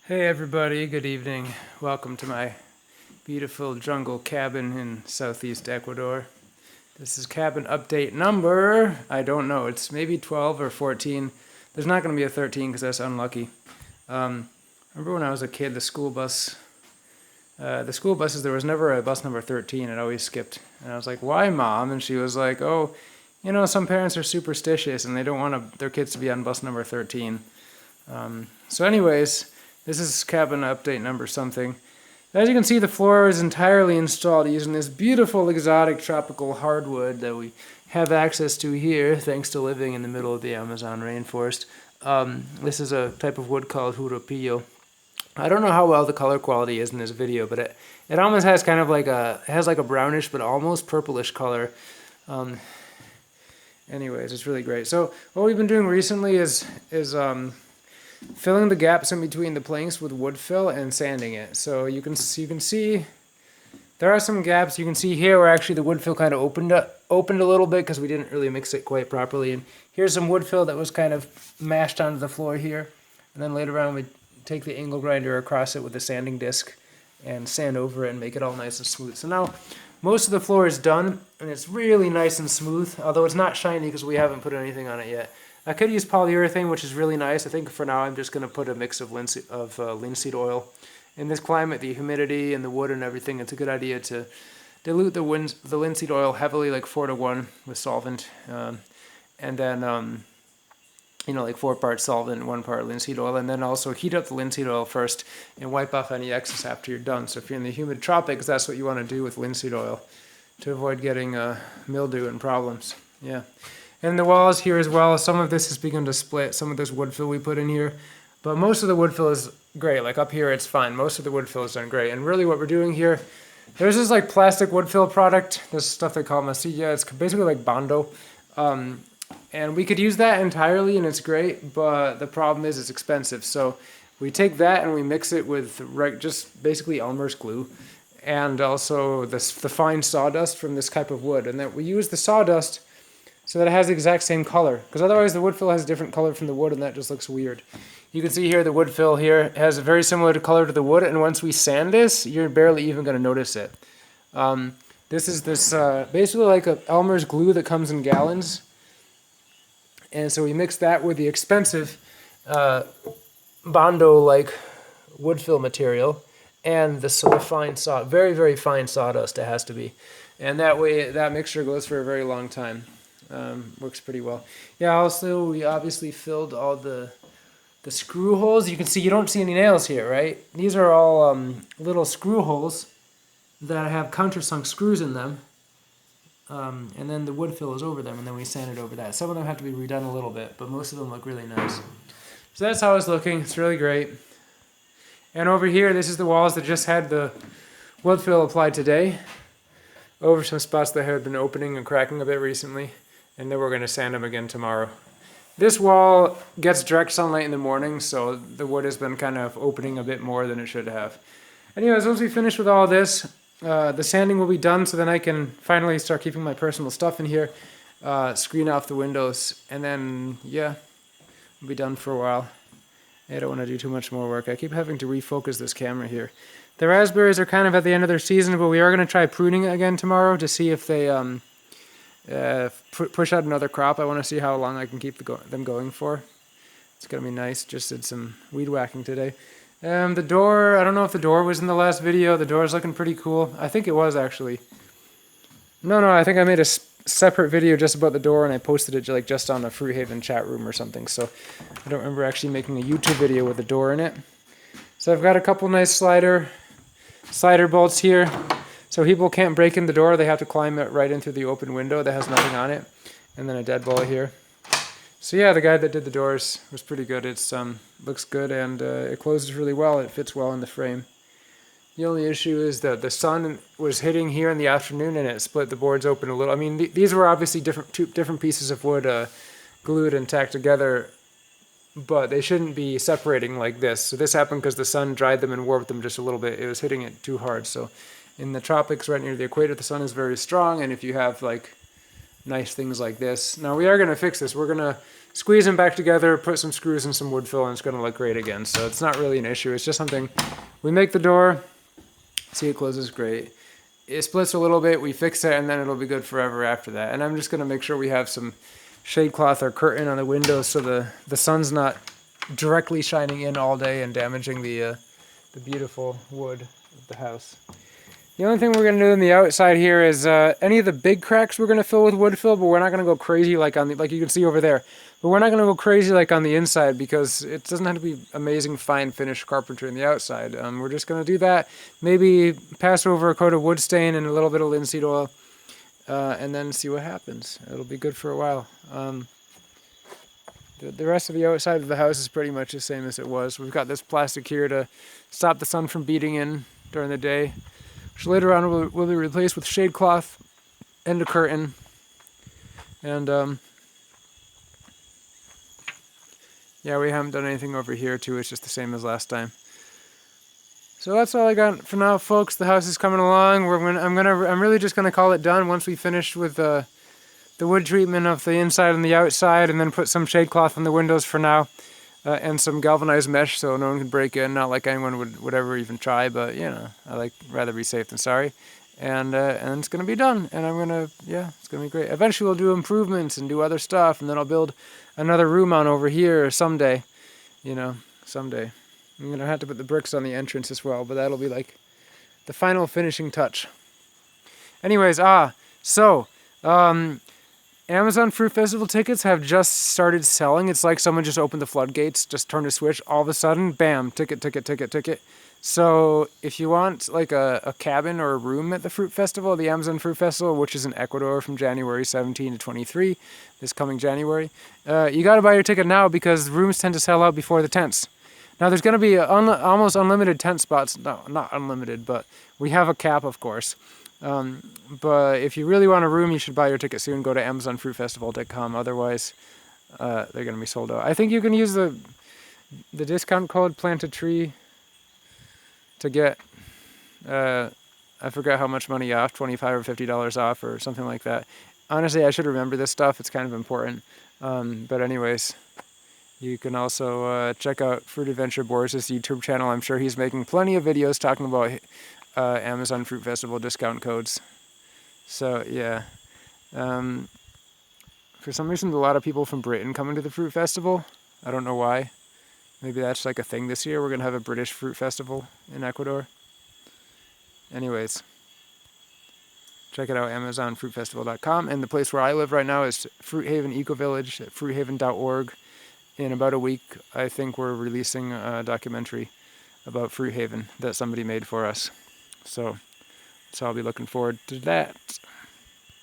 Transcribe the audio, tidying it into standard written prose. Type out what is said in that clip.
Hey everybody, good evening. Welcome to my beautiful jungle cabin in southeast Ecuador. This is cabin update number, I don't know, it's maybe 12 or 14. There's not going to be a 13 because that's unlucky. Remember when I was a kid, the school buses, there was never a bus number 13, it always skipped. And I was like, why mom? And she was like, oh, you know, some parents are superstitious and they don't want their kids to be on bus number 13. So anyways, this is cabin update number something. As you can see, the floor is entirely installed using this beautiful exotic tropical hardwood that we have access to here thanks to living in the middle of the Amazon rainforest. This is a type of wood called Huropillo. I don't know how well the color quality is in this video, but it almost has kind of like a brownish but almost purplish color. Anyways, it's really great. So what we've been doing recently is filling the gaps in between the planks with wood fill and sanding it. So you can see there are some gaps. You can see here where actually the wood fill kind of opened a little bit because we didn't really mix it quite properly. And here's some wood fill that was kind of mashed onto the floor here. And then later on we take the angle grinder across it with a sanding disc and sand over it and make it all nice and smooth. So now most of the floor is done and it's really nice and smooth, although it's not shiny because we haven't put anything on it yet. I could use polyurethane, which is really nice. I think for now I'm just going to put a mix of linseed oil. In this climate, the humidity and the wood and everything, it's a good idea to dilute the linseed oil heavily, like 4:1 with solvent, and then like 4 parts solvent, 1 part linseed oil, and then also heat up the linseed oil first and wipe off any excess after you're done. So if you're in the humid tropics, that's what you want to do with linseed oil to avoid getting mildew and problems. Yeah. And the walls here as well, some of this has begun to split, some of this wood fill we put in here. But most of the wood fill is great. Like up here, it's fine. Most of the wood fill is done great. And really what we're doing here, there's this like plastic wood fill product, this stuff they call masilla. It's basically like Bondo. And we could use that entirely and it's great, but the problem is it's expensive. So we take that and we mix it with just basically Elmer's glue and also the fine sawdust from this type of wood. And then we use the sawdust so that it has the exact same color, because otherwise the wood fill has a different color from the wood and that just looks weird. You can see here the wood fill here has a very similar color to the wood, and once we sand this, you're barely even going to notice it. This is basically like a Elmer's glue that comes in gallons, and so we mix that with the expensive Bondo-like wood fill material and the fine very, very fine sawdust it has to be. And that way that mixture goes for a very long time. Works pretty well. Yeah, also we obviously filled all the screw holes. You can see you don't see any nails here, right? These are all little screw holes that have countersunk screws in them. And then the wood fill is over them, and then we sand it over that. Some of them have to be redone a little bit, but most of them look really nice. So that's how it's looking. It's really great. And over here, this is the walls that just had the wood fill applied today over some spots that have been opening and cracking a bit recently. And then we're going to sand them again tomorrow. This wall gets direct sunlight in the morning, so the wood has been kind of opening a bit more than it should have. Anyways, once we finish with all this, the sanding will be done, so then I can finally start keeping my personal stuff in here, screen off the windows, and then, yeah, we'll be done for a while. I don't want to do too much more work. I keep having to refocus this camera here. The raspberries are kind of at the end of their season, but we are going to try pruning it again tomorrow to see if they push out another crop. I want to see how long I can keep them going for. It's going to be nice. Just did some weed whacking today. The door, I don't know if the door was in the last video. The door is looking pretty cool. I think it was actually. No, I think I made a separate video just about the door and I posted it like just on the Fruit Haven chat room or something. So I don't remember actually making a YouTube video with the door in it. So I've got a couple nice slider bolts here. So people can't break in the door, they have to climb it right in through the open window that has nothing on it. And then a deadbolt here. So yeah, the guy that did the doors was pretty good. It's looks good and it closes really well. It fits well in the frame. The only issue is that the sun was hitting here in the afternoon and it split the boards open a little. I mean, these were obviously two different pieces of wood glued and tacked together, but they shouldn't be separating like this. So this happened because the sun dried them and warped them just a little bit. It was hitting it too hard. So in the tropics right near the equator, the sun is very strong, and if you have like nice things like this. Now we are going to fix this. We're going to squeeze them back together, put some screws and some wood fill, and it's going to look great again. So it's not really an issue. It's just something, we make the door, see it closes great. It splits a little bit, we fix it, and then it'll be good forever after that. And I'm just going to make sure we have some shade cloth or curtain on the windows so the sun's not directly shining in all day and damaging the beautiful wood of the house. The only thing we're going to do on the outside here is any of the big cracks we're going to fill with wood fill, but we're not going to go crazy like like you can see over there. But we're not going to go crazy like on the inside because it doesn't have to be amazing fine finished carpentry on the outside. We're just going to do that. Maybe pass over a coat of wood stain and a little bit of linseed oil, and then see what happens. It'll be good for a while. The rest of the outside of the house is pretty much the same as it was. We've got this plastic here to stop the sun from beating in during the day, which later on will be replaced with shade cloth and a curtain. And yeah, we haven't done anything over here too. It's just the same as last time. So that's all I got for now, folks. The house is coming along. I'm really just gonna call it done once we finish with the wood treatment of the inside and the outside, and then put some shade cloth on the windows for now, and some galvanized mesh so no one can break in. Not like anyone would ever even try, but you know, rather be safe than sorry. And it's gonna be done, and it's gonna be great. Eventually we'll do improvements and do other stuff, and then I'll build another room on over here someday. You know, someday. I'm gonna have to put the bricks on the entrance as well, but that'll be like the final finishing touch. Anyways, Amazon Fruit Festival tickets have just started selling. It's like someone just opened the floodgates, just turned a switch, all of a sudden, bam, ticket. So if you want like a cabin or a room at the Fruit Festival, the Amazon Fruit Festival, which is in Ecuador from January 17 to 23, this coming January, you got to buy your ticket now because rooms tend to sell out before the tents. Now there's going to be almost unlimited tent spots. No, not unlimited, but we have a cap, of course. But if you really want a room, you should buy your ticket soon. Go to AmazonFruitFestival.com. Otherwise, they're going to be sold out. I think you can use the discount code Plant a Tree to get, I forgot how much money off, $25 or $50 off or something like that. Honestly, I should remember this stuff. It's kind of important. But anyways, you can also check out Fruit Adventure Boris' YouTube channel. I'm sure he's making plenty of videos talking about Amazon Fruit Festival discount codes. So yeah, for some reason a lot of people from Britain coming to the Fruit Festival. I don't know why. Maybe that's like a thing this year. We're gonna have a British Fruit Festival in Ecuador. Anyways, check it out, AmazonFruitFestival.com. And the place where I live right now is Fruit Haven Eco Village at fruithaven.org. In about a week, I think we're releasing a documentary about Fruit Haven that somebody made for us. So I'll be looking forward to that.